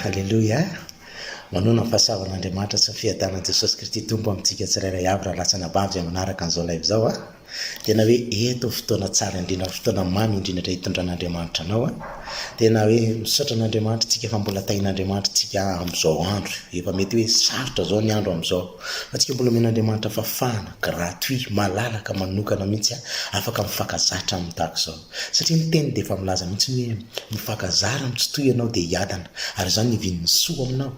Halleloia. Manona ny fahasavan'Andriamanitra sy ny fiadanan'i Jesosy Kristy tompo amintsika tsirairay avy raha lasana bavy izay manaraka an'izao live izao a. Tena hoe eto fotoana tsara indrindra, fotoana mamy indrindra hitondran'Andriamanitra anao a. Tena hoe misaotra an'Andriamanitra tsika fa mbola tahian'Andriamanitra tsika amin'izao andro. Efa mety hoe sarotra zao ny andro amin'izao. Fa tsika mbola men'Andriamanitra fafana, gratuit, malalaka, manokana mihitsy afaka mifakazatra amin'ny tahaka izao. Satria ny teny dia efa milaza mihitsy hoe mifakazara mitsitoy ianao dia hiadana. Ary izany ny vinin'ny soa aminao.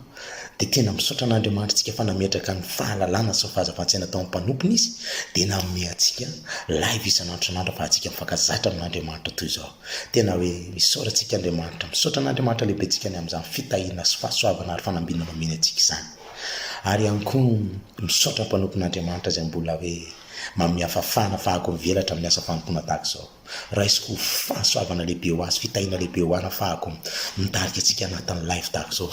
Dia tena misaotra an'Andriamanitra tsika fa nametraka ny fahalalana sy fahazavan-tsaina tao amin'ny mpanompo izy dia nanome antsika live isan'andro fa antsika mifakazatra amin'Andriamanitra toy izao. Tena hoe misaotra tsika Andriamanitra, misaotra an'Andriamanitra lehibe tsika ny amin'izany fitahiana sy fahasoavana ary fanambinana nomeny antsika izany. Ary ihany koa misaotra mpanompon'Andriamanitra izay mbola hoe manome fafana fahako mivelatra amin'ny asa fanompoana tahaka izao. Raisiko fahasoavana lehibe ho azy, fitahiana lehibe ho ana fahako mitarika antsika anatin'ny live tahaka izao.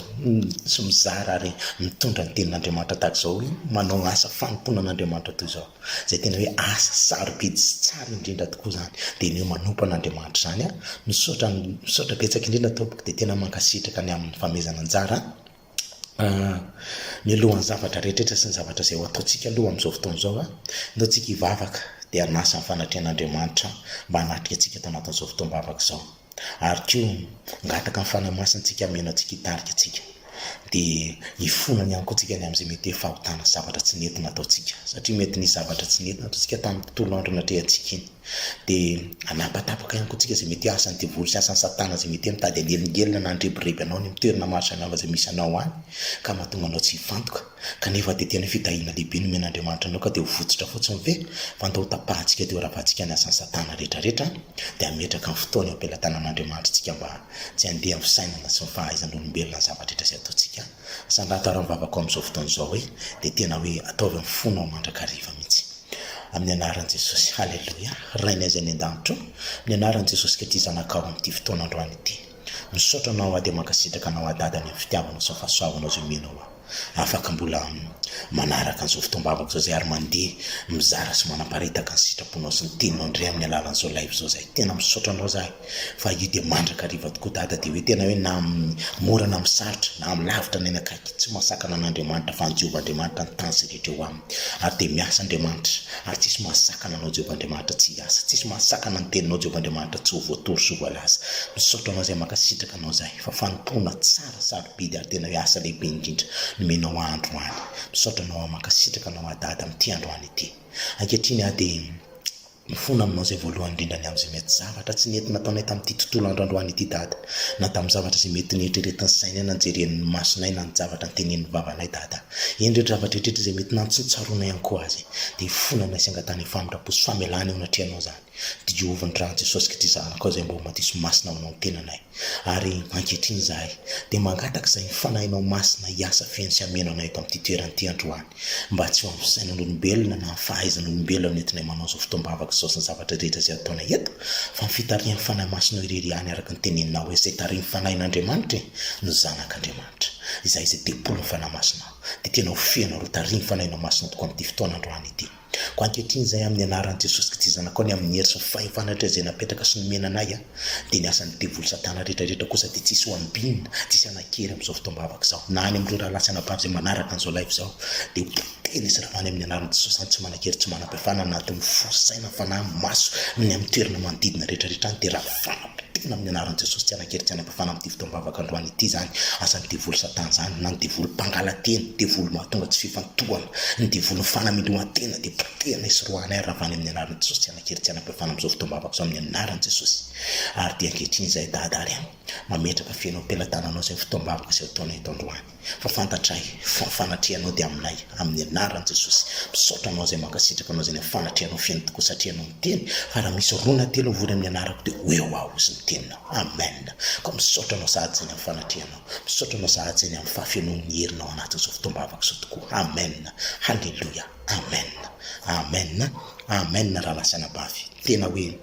Sy mizara ary mitondra ny tenin'Andriamanitra tahaka izao hoe manao asa fanompoana an'Andriamanitra toy izao. Izay tena hoe asa sarobidy sy tsara indrindra tokoa izany. Dia ny manompo an'Andriamanitra izany a. Misaotra betsaka indrindra tompoko dia tena mankasitraka ny amin'ny famezana anjara. Ny alohan'ny zavatra rehetra sy ny zavatra izay ho ataontsika aloha amin'izao fotoana izao a. Ndao tsika hivavaka dia hanasa ny fanatrehan'Andriamanitra mba hanatrika antsika tao anatin'izao fotoam-bavaka izao. Ary koa ngataka ny fanamasintsika hamena antsika hitarika antsika. Dia hifonany ihany koa tsika ny amin'izay mety hoe fahotana zavatra tsy nentina ataontsika. Satria mety ny zavatra tsy nentina ataontsika tamin'ny tontolo andro natrehantsika iny. Dia anapatapaka ihany koa tsika izay mety asany devoly sy asan'ny satana izay mety hoe mitady anelingelina na andrebireby anao ny mitoerana maro samihafa izay misy anao any ka mahatonga anao tsy hifantoka. Kanefa dia tena fitahiana lehibe no men'Andriamanitra anao ka dia ho votsitra fotsiny ve fa andao tapahantsika dia ho ravahantsika ny asan'ny satana rehetrarehetra dia hametraka ny fotoana eo ampelantanan'Andriamanitra tsika mba tsy handeha amin'ny fisainana sy ny fahaizan'olombelona ny zavatra rehetra izay ataontsika. Sangato ary mivavaka amin'izao fotoana izao hoe dia tena hoe ataovy amin'ny fona ao mandrakariva mihitsy. Amin'ny anaran'i Jesosy, halleloia, rainy azy any an-danitra, amin'ny anaran'i Jesosy Kristy zanakao amin'ity fotoana androany ity. Misaotra anao dia mankasitraka anao adadany amin'ny fitiavanao sy ny fahasoavanao izay omenao afaka mbola manaraka an'izao fotoam-bavaka izao izay ary mandeha mizara sy manamparitaka ny sitraponao sy ny teninao indray amin'ny alalan'izao live izao izay. Tena misaotra anao zahay fa io dia mandrakariva tokoa dada dia hoe tena hoe na mora na misarotra na milavitra ny akaiky tsy mahasakana an'Andriamanitra fa ny Jehovahandriamanitra ny tany sy rehetra eo aminy. Ary dia miasa Andriamanitra ary tsisy mahasakana anao Jehovahandriamanitra tsy hiasa, tsisy mahasakana ny teninao Jehovahandriamanitra tsy ho voatory sy ho voalaza. Misaotra anao izay mankasitraka anao zahay fa fanompoana tsara sarobidy ary tena hoe asa lehibe indrindra nomenao androany. Misaotra anao mankasitraka anao adada amin'ity androany ity. Ankehitriny dia mifona aminao izay voalohany indrindra ny amin'izay mety zavatra tsy nentina ataonay tamin'ity tontolo androany ity dada, na tamin'ny zavatra izay mety nieritreretin'ny sainay na nijeren'ny masonay na ny zavatra nytenenin'ny vavanay dada. Eny rehetra zavatra rehetra izay mety nantsintsaroana ihany koa azy dia fonanay sy angatany famindrampo sy famelana eo anatrehanao izany. Dia Jehovah ny rahan'i Jesosy Kristy zanakao izay mbo matisy masina aminao ny tenanay. Ary ankehitriny zahay dia mangataka izay fanahinao masina hiasa feno sy hameno anay eto amin'ity toeran'ity androany mba tsy ho amin'ny fisainan'olombelona na fahaizan'olombelona nentinay manao izao fotoam-bavaka izao sy ny zavatra rehetra izay ataonay eto fa fitarihan'ny fanahy masinao irery ihany araka ny teneninao hoe izay tarihan'ny fanahin'Andriamanitra no zanak'Andriamanitra. Izay izay tempolo ny fanahy masinao dia tena ho feno ro tarihan'ny fanahinao masina tokoa amin'ity fotoana androany ity. Ko ankehitriny izay amin'ny anaran'i Jesosy Kristy zanakao ny amin'ny hery sy ny fahefanatra izay napetraka sy nomena anay dia ny asan'ny devoly satana rehetrarehetra kosa dia tsisy ho ambinina, tsisy anakery amin'izao fotoam-bavaka izao. Na any amin'ireo raha lasana bavy izay manaraka an'izao live izao dia tena izy rahavany amin'ny anaran'i Jesosy any tsy manakery tsy manam-pihefana anatin'ny fosaina fanahy maso ny amin'ny toerana manodidina rehetrarehetra any dia raha tena amin'ny anaran'i Jesosy tsy anakery tsy hanam-pihefana amin'ity fotoam-bavaka androany ity izany asan'ny devoly satana izany na ny devoly mpangalateny, devoly mahatonga tsy fifantohana, ny devoly fanamilohan-tena dia tena isorohanay raha avany amin'ny anaran'i Jesosy tsy anakery tsy hanam-pihefana amin'izao fotoam-bavaka izao amin'ny anaran'i Jesosy. Ary dia ankehitriny izay dadary mametraka feno am-pelantananao izay fotoam-bavaka izay ataonay eto androany. Fa fantatray fa fanatrehanao dia aminay amin'ny anaran'i Jesosy. Misaotra anao izay mankasitraka anao izay ny fanatrehanao feno tokoa satria anao miteny fa raha misy rona telo vory amin'ny anarako dia eo aho izy ny teninao. Amen. Ka misaotra anao sahady izay ny amin'ny fanatrehanao, misaotra anao sahady izay ny amin'ny fahafenoan'ny herinao anatin'izao fotoam-bavaka izao tokoa. Amen. Halleluia. Amen. Amen. Amen. Raha lasana bavy tena hoe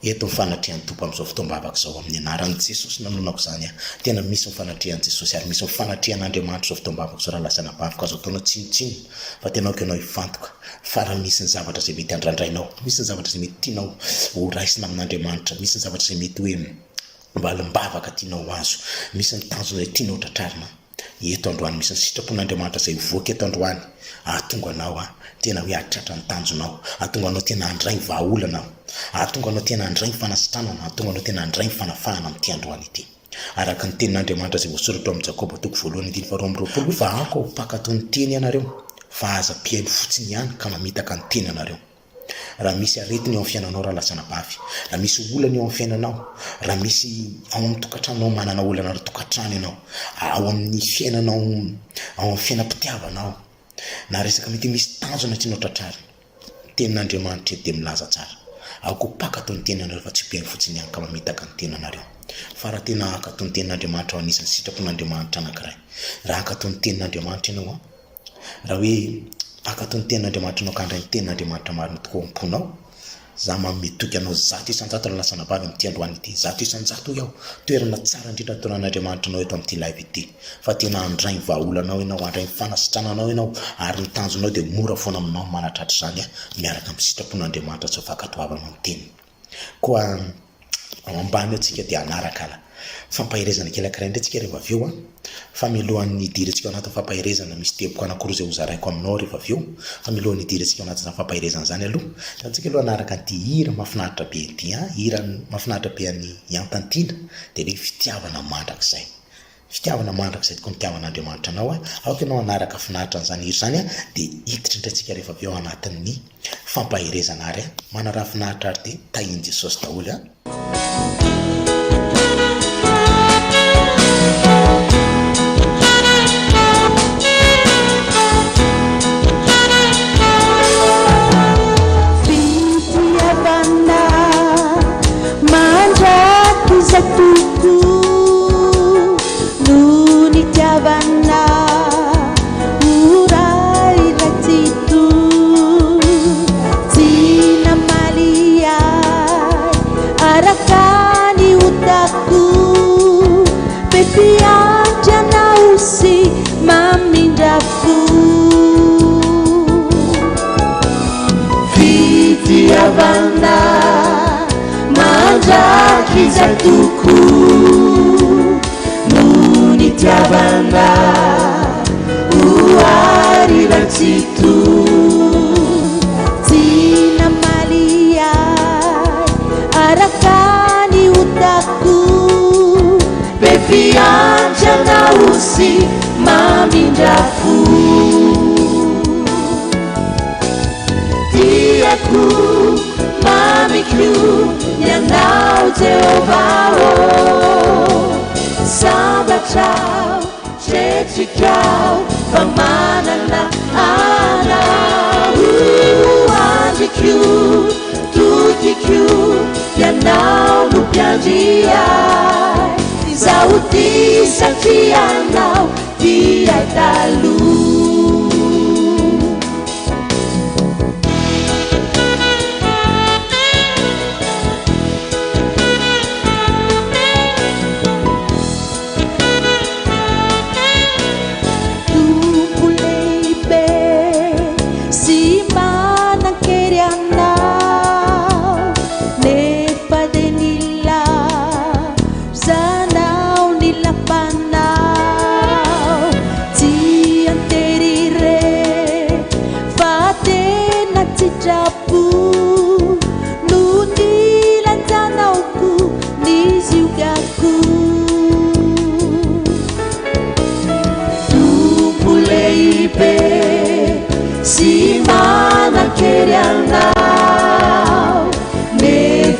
eto ny fanatrehan'ny tompo amin'izao fotoam-bavaka izao amin'ny anaran'i Jesosy nanonako izany tena misy ny fanatrehan'i Jesosy ary misy ny fanatrehan'Andriamanitra izao fotoam-bavaka izao raha lasana bavy ka azo ataonao tsinotsino fa tena ianao hifantoka fa raha misy ny zavatra izay mety handrandrainao, misy ny zavatra izay mety tianao ho raisina amin'Andriamanitra, misy ny zavatra izay mety hoe mbalimbavaka tianao azo misy ny tanjona tianao tratrarina eto androany misy ny sitrapon'Andriamanitra zay voaka eto androany ahatonga anao tena hoe atratra ny tanjonao ahatonga anao tena andray vahaolanao ahatonga anao tena andray fanasitranana ahatonga anao tena andray fanafahana amin'ity androany ity araka ny tenin'Andriamanitra zay voasoratra ao amin'ny Jakoba toko voalohany 2:20 fa ako pakatony teny ianareo fa aza piaino fotsiny ihany ka mamitaka ny teny anareo raha misy aretiny eo amin'ny fiainanao raha lasana bavy raha misy olana eo amin'ny fiainanao raha misy ao amin'ny tokantranonao manana olana ra tokantrano ianao ao amin'ny fiainanao ao amin'ny fiainam-pitiavanao na resaka mety misy tanjona tianao tratrarina tenin'Andriamanitra dia milaza tsara ako pakatony teny anareo fa tsy piaino fotsiny ihany ka mamitaka ny teny anareo fa raha tena akatony tenin'Andriamanitra ao anisan'ny sitrapon'Andriamanitra anankiray raha akatony tenin'Andriamanitra ianao raha hoe akatony tenin'Andriamanitra anao ka andray ny tenin'Andriamanitra marina tokoa amponao za mametoky anao 100% la lasana bavy amin'ity androany ity 100% iaho toerana tsara indrindra taonan'Andriamanitra anao eto amin'ity live ity fa tena andray vahaolanao ianao andray fanasitrananao ianao ary ny tanjonao dia mora foana aminao manatratra zany miaraka amin'ny sitrapon'Andriamanitra tsy fakatoavana amin'ny teny koa ao ambany atsika dia anaraka fampahirezana kelakray ndretsika rehefa aveo fa milohan'ny idirentsika anaty fampahirezana misy teboka anankiroa zay hozaraiko aminao rehefa aveo fa milohan'ny idirentsika anaty fampahirezana zany aloha antsika aloha anaraka an'ity hira mafinaritra be ity hira mafinaritra be an'ny Antantina dia hoe fitiavana mandrakizay fitiavana mandrakizay tokony fitiavan'Andriamanitra anao aoka ianao anaraka finaritra an'izany hira zany dia hiditra indretsika rehefa aveo anatin'ny fampahirezana ary mana raha finaritra ary dia tahian Jesosy daholo Tuku nuni tiavana urai latitu tina malia arakani utaku pepianja nausi mamindaku fitiavana manjaki zatuku nuni tiavana uari latsitu tina malia arakani utaku pepianja nausi mamindaku tiaku mamiku ianao Jehovah sambatrao tretrikao fa manana anao andriku tokiku ianao no mpiandriay izaho ty satria anao dia taloha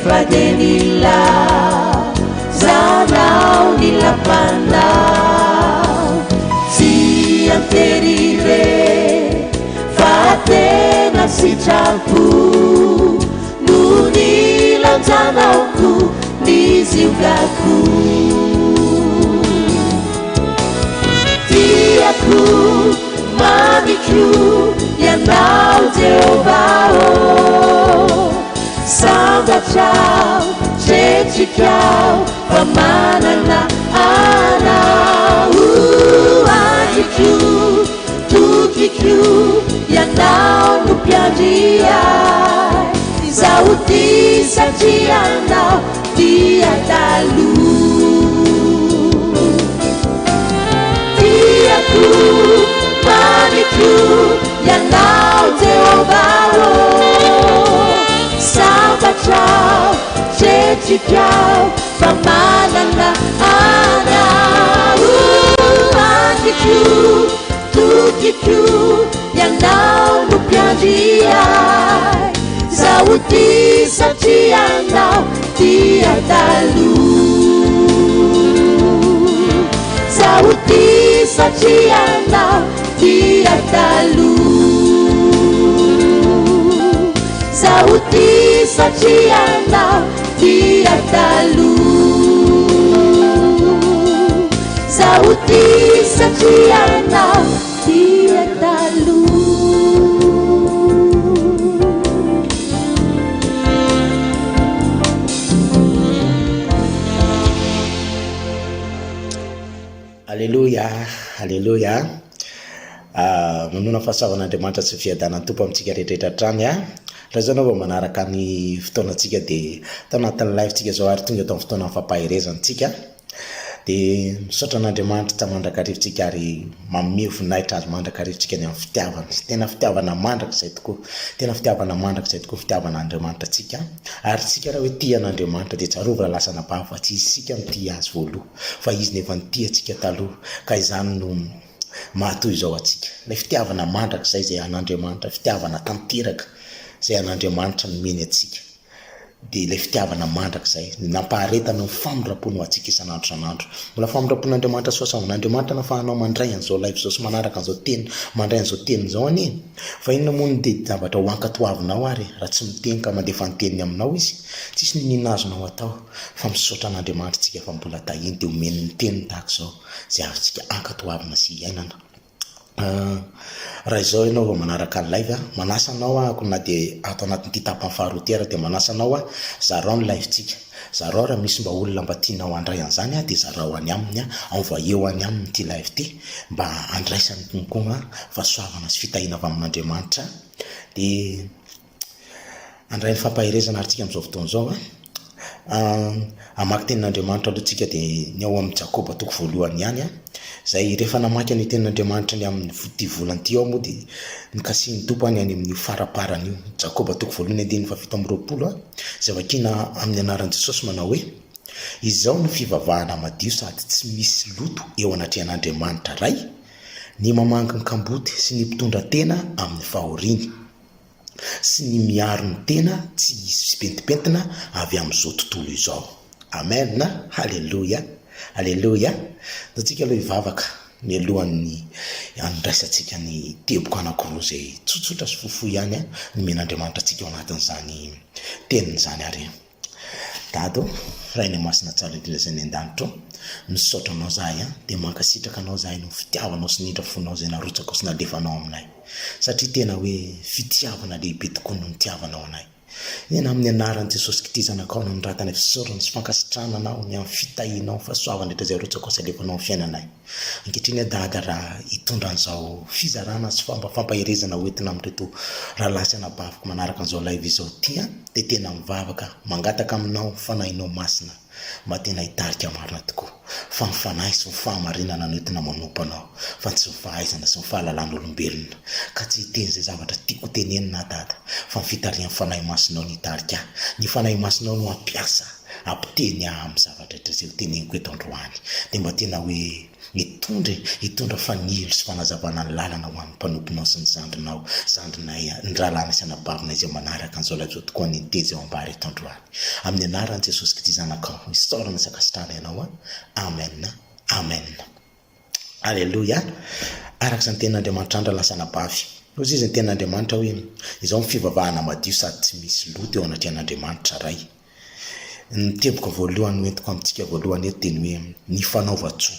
Fadenila zanao nilapanao si anterire fatena sitrapo nunilanzanaoku niziugaku tiaku mamiku ianao Jehovah sambatrao tretrikao fa manana anao andriku tokiku ianao no mpiandriay izaho ty satria anao dia taloha trao tretsikao fa manana anao andiko tokiko ianao no mpiandriay zaho ty satria anao tia taloha zaho ty satria anao tia taloha zaho ty satria anao tia taloha zaho ty satria anao tia taloha. Alléluia, alléluia. Manona fahasavan'Andriamanitra sy fiadanany tompo amintsika rehetra trany raha zao anao manaraka ny fotoanantsika dia tao anatin'ny live-tsika zao ary tonga tao amin'ny fotoana fampahirezantsika dia misaotra an'Andriamanitra tsy mandrakarivintsika ary manome voninahitra azy mandrakarivintsika ny amin'ny fitiavana tena fitiavana mandrakizay tokoa tena fitiavana mandrakizay tokoa fitiavana Andriamanitra tsika ary tsika raha hoe tia an'Andriamanitra dia tsarovy raha lasana bava fa tsy izy sika mitia azy voaloha fa izy nefa nitia antsika taloha ka izany no mahatoy izao atsika ilay fitiavana mandrakizay zay an'Andriamanitra fitiavana tanteraka zay an'Andriamanitra nomeny atsika dia ilay fitiavana mandrakizay nampaharetana ny famindram-pony ho atsika isan'andro san'andro mbola famindram-pon'Andriamanitra soasavan'Andriamanitra nafahanao mandray an'izao live zao sy manaraka an'izao teny mandray an'izao teny zao ani fa inona moa ny dia zavatra ho ankatoavinao ary raha tsy miteny ka mandefa ny teniny aminao izy tsisy ninina azonao atao fa misaotra an'Andriamanitra tsika fa mbola tahiny dia omeny ny teniny tahaka izao zay avytsika ankatoavina sy iainana. Raha izao ianao vao manaraka ny live manasa anao ako na dia ato anatin'ity tapany faharoa dia manasa anao zarao ny live-tsika zarao raha misy mba olona mba tianao andray an'izany dia zarao any aminy aova eo any aminy ity live ity mba andraisany tompoko fahasoavana sy fitahina avy amin'Andriamanitra dia andray ny fampahirezana ary tsika amin'izao fotoana izao amaky tenin'Andriamanitra aloha tsika dia ny ao amin'ny Jakoba toko voalohany ihany zay rehefa namaky ny tenin'Andriamanitra ny amin'ny ity volana ity ao moa dia nikasiany tompo any amin'ny faraparany io Jakoba toko voalohany andiny fafito amby roapolo zay vakina amin'ny anaran'i Jesosy manao hoe izao ny fivavahana madio sady tsy misy loto eo anatrehan'Andriamanitra ray ny mamangy ny kamboty sy ny mpitondra tena amin'ny fahoriany sy ny miaro ny tena tsy isy pentipentina avy amin'izao tontolo izao. Amen. Halleluja, halleluja. Datsika aloha hivavaka ny alohan'ny andraisantsika ny teboka anankiroa zay tsotsotra sy fohifohy ihany ny men'Andriamanitra antsika ao anatin'izany tenin'izany ary. Dado rainy masina tsara indrindra zay ny an-danitro misaotra anao zahay dia mankasitraka anao zahay no fitiavanao sy nindra fonao zay narotsaka sy nalefanao aminay satria tena hoe fitiavana lehibe tokoa no nitiavanao anay ena amin'ny anaran'i Jesosy Kristy zanakao no niratana fisaorana sy fankasitrahana anao ny amin'ny fitahinao fahasoavana rehetra zay rotsaka sy alefanao amin'ny fiainanay ankehitriny dada raha hitondra an'izao fizarana sy fampahirezana hoentina amin'reto raha lasana bavaka manaraka an'izao live izao tia dia tena mivavaka mangataka aminao fanahinao masina mba tena hitarika marina tokoa fa mifanahy sy mifahamarinana noentina manompo anao fa tsy mifahaizana sy mifahalalàn'olombelona ka tsy hiteny zay zavatra tiako tenenina dada fa mifitarian'ny fanahy masinao ny hitarika ny fanahy masinao no ampiasa ampiteny amin'ny zavatra rehetra zay teneniko eto androany dia mba tena hoe hitondra fanilo sy fanazavana ny lalana ho an'ny mpanomponao sy ny zandrinay ny rahalana sy anabavina izay manaraka an'izao live zao tokoa ny teza eo ambary eto androany amin'ny anaran'i Jesosy Kristy zanakao isaorana sakasitrahana ianao amen amen. Alleluja. Araka izany tenin'Andriamanitra andra lasana bavy ozy izy ny tenin'Andriamanitra hoe izao ny fivavahana madio sady tsy misy loto eo anatrehan'Andriamanitra ray. Ny teboka voalohany hoentiko amintsika voalohany eto dia ny hoe ny fanaova-tsoa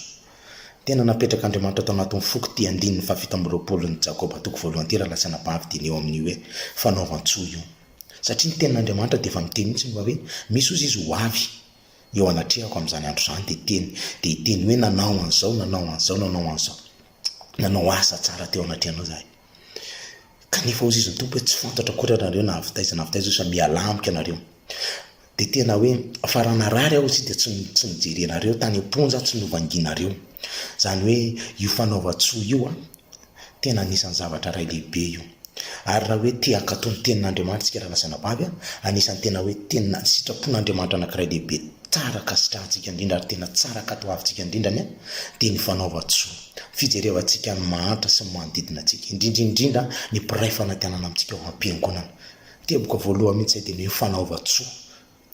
tena napetraka Andriamanitra tao anatin'ny foko ty andininy fafito amby roapolo ny Jakoba toko voalohany ty raha lasana bavy dia ny eo amin'ny hoe fanaovan-tsoa io satria ny tenin'Andriamanitra dia efa miteny mihitsy ny hoe misy ozy izy ho avy eo anatrehako amin'izany andro izany dia hiteny hoe nanao an'izao nanao asa tsara teo anatrehanao zahay kanefa ozy izy ny tompo hoe tsy fantatra koa nareo na avitaiza osa mialamika anareo dia tena hoe farana rary aho izy dia tsy nijerenareo tany amponja tsy novanginareo zany hoe io fanaova-tsoa io tena anisan'ny zavatra ray lehibe io ary raha hoe tia ankatony tenin'Andriamanitra tsika raha lasana bavy anisan'ny tena hoe tena sitrapon'Andriamanitra anankiray lehibe tsara kasitrahantsika indrindra ary tena tsara kato avintsika indrindrany dia ny fanaova-tsoa fijerevantsika ny mahantra sy ny manodidina antsika indrindra ny mpiray fanantenana amintsika ao am-piangonana teboka voalohany mihitsy dia ny fanaova-tsoa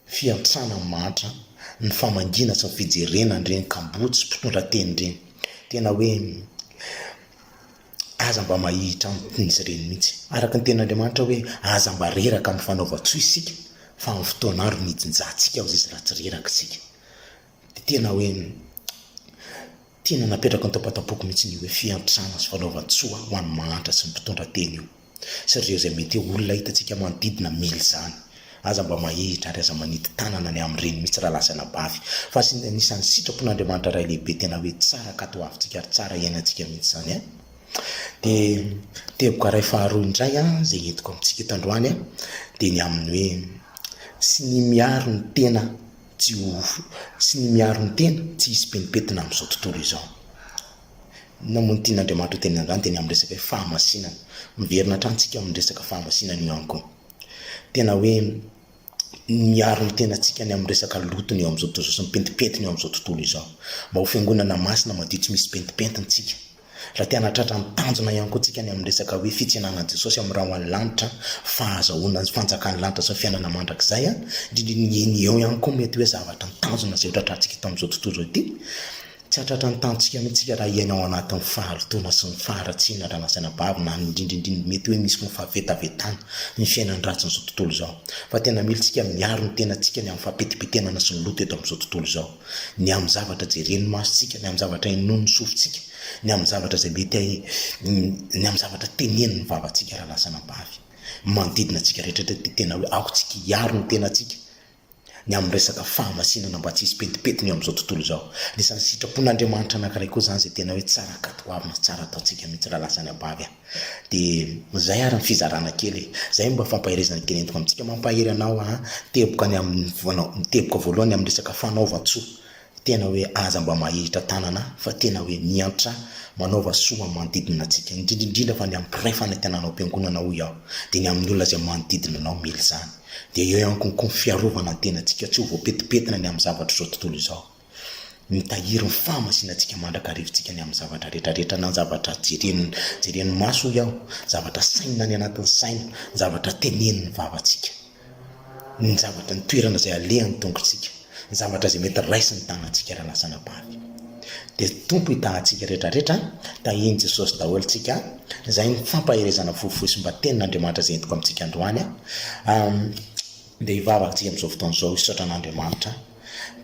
fiantrana ny mahantra ny famangina sy ny fijerena ireny kambotsy mpitondra teny ireny tena hoe aza mba mahihitra amin'izy ireny mihitsy araka ny ten'Andriamanitra hoe aza mba reraka amin'ny fanaova-tsoa isika fa amin'ny fotoanandro nidinjantsika ao izy raha tsy reraka isika dia tena hoe tena napetraka ny tompoko mihitsy ny hoe fiantrana sy fanaova-tsoa ho an'ny mahantra sy ny mpitondra teny io satria izay mety olona hitantsika manodidina mily izany aza mba mahihitra ary aza manity tanana ny amin'ireny mihitsy raha lasana bavy fa anisan'ny sitrapon'Andriamanitra ray lehibe tena hoe tsara kato avintsika ary tsara iainantsika mihitsy zany dia teboka ray faharoa indray zay entiko amintsika eto androany dia ny amin'ny hoe sy ny miaro ny tena tsy hisy penipetina amin'izao tontolo izao namoa ny tian'Andriamanitra ho teny androany dia ny amin'ny resaka fahamasinana miverina hatrantsika amin'ny resaka fahamasinana io ihany koa tena hoe miaro ny tena antsika ny amin'ny resaka lotony eo amin'izao tontolo sy mipentipentiny eo amin'izao tontolo izao mba ho fiangonana masina madio tsy misy pentipentiny raha tena tratra ny tanjona ihany koa tsika ny amin'ny resaka hoe fitsinanan'i Jesosy amin'ny raha ho an'ny lanitra fahazahoana fanjakan'ny lanitra sy fiainana mandrakizay indrindra ny eo ihany koa mety hoe zavatra ny tanjona izay tratrantsika eto amin'izao tontolo izao ity tsy hatratra ny tanjontsika mihitsika raha ianao anatin'ny faharotoana sy ny faharatsiana raha lasana bavy na indrindrindrindra mety hoe misy mifavetavetana ny fiainany ratsy n'izao tontolo izao fa tena militsika miaro ny tena antsika ny amin'ny fampetipitenana sy ny loto eto amin'izao tontolo izao ny amin'ny zavatra jeren'ny masontsika ny amin'ny zavatra inon'ny sofintsika ny amin'ny zavatra izay mety ny amin'ny zavatra teneniny vavantsika raha lasana bavy manodidina antsika rehetra tena hoe aokontsika hiaro ny tena antsika ny amin'ny resaka fahamasinana mba tsy hisy pentipetiny eo amin'izao tontolo izao nisan'ny sitrapon'Andriamanitra anankiray koa izany izay tena hoe tsara katoavina tsara ataontsika mihitsy raha lasany abavy dia zay ary ny fizarana kely zay mba fampahirezana kely entiko amintsika mampahery anao teboka ny amin'ny teboka voalohany amin'ny resaka fanaova-tsoa tena hoe aza mba mahihitra tanana fa tena hoe miantra manaova soa manodidina antsika indrindrindrindra fa ny amin'ny mpiray fanantenana am-piangonana hoy aho dia ny amin'ny olona izay manodidina anao mily izany dia eo ihany koa ny fiarovana ny tenantsika tsy ho voapetipetina ny amin'ny zavatra izao tontolo izao mitahiry ny fahamasinantsika mandrakarivintsika ny amin'ny zavatra rehetrarehetra na ny zavatra jeren'ny maso hoy aho zavatra saina ny anatin'ny saina zavatra teneniny vavantsika ny zavatra ny toerana izay alehan'ny tongotsika ny zavatra izay mety raisy ny tanantsika raha lasana bavy dia tompo hitahantsika rehetrarehetra tahiny Jesosy daholo tsika izay ny fampahirezana fohifohy sy mba tenin'Andriamanitra izay entiko amintsika androany dia hivavakantsika amin'izao fotoana izao hisaotra an'Andriamanitra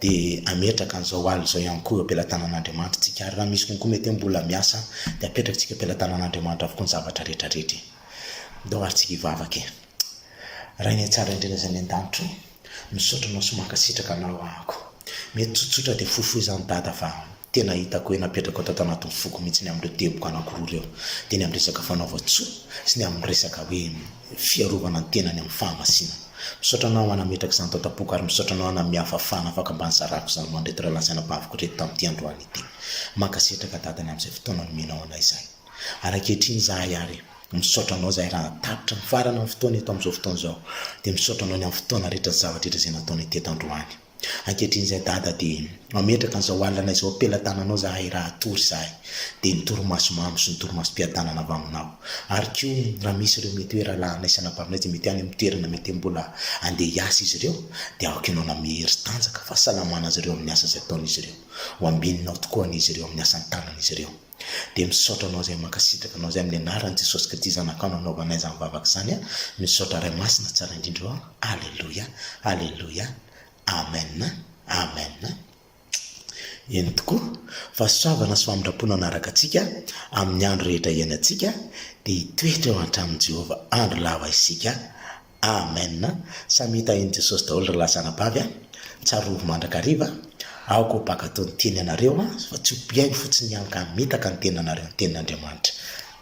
dia ametraka an'izao alina izao ihany koa ampelantanan'Andriamanitra tsika ary raha misy konkoa mety mbola miasa dia apetrakatsika ampelantanan'Andriamanitra avokoa ny zavatra rehetrarehetra ndao arytsika hivavaka raha ny tsara indrindra izay ny an-danitro misaotra anao sy mankasitraka anao ahako mety tsotsotra dia fohifohy izany dada fa tena hitako hoe napetraka tato anatin'ny foko mihitsy ny amin'ireo teboka anankiroa ireo dia ny amin'ny resaka fanaova-tsoa sy ny amin'ny resaka hoe fiarovana ny tenany amin'ny fahamasinana misaotra anao hanametraka izany tao tampoko ary misaotra anao hanamiha fafana afaka mba nysarako izany mandrety raha lasana baviko reto tamin'ity androany ity mankasitraka dadany amin'izay fotoana nomenao anay izay arakehitriny zahay ary misaotra anao zahay raha tapitra ny farana amin'ny fotoana eto amin'izao fotoana izao dia misaotra anao ny amin'ny fotoana rehetra sy zavatra rehetra izay nataony teto androany ankehitriny dada dia mametraka an'izao alina izao ampelantananao zahay raha atory zahay dia ny toromaso mamy sy ny toromaso mpiadanana avy aminao ary koa raha misy ireo mety hoe raha lahanaisana bavinay dia mety any amin'ny toerana mety mbola andeha hiasa izy ireo dia aoka ianao namehery tanjaka fahasalamana azy ireo amin'ny asa izay ataon'izy ireo ho ambinina tokoa an'izy ireo amin'ny asan'ny tanan'izy ireo dia misaotra anao zay mankasitraka anao zay amin'ny anaran'i Jesosy Kristy zanakao nanaovanay izany vavaka izany misaotra ray masina tsara indrindra aleloia aleloia amen amen eny tokoa fa soavana sy famindrapona anaraka antsika amin'ny andro rehetra iainantsika dia hitoetra eo an-tramin'i Jehovah andro lava isika amen samy hitahiny Jesosy daholo raha lasana bavy tsarovy mandrakariva aoko pakatony teny anareo fa tsy hopiainy fotsiny ihany ka mitaka ny tenanareo ny tenin'Andriamanitra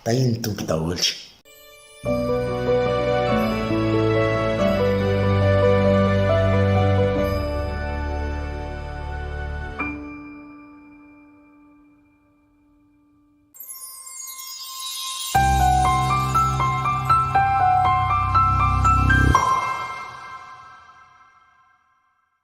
tahiny tompo daholo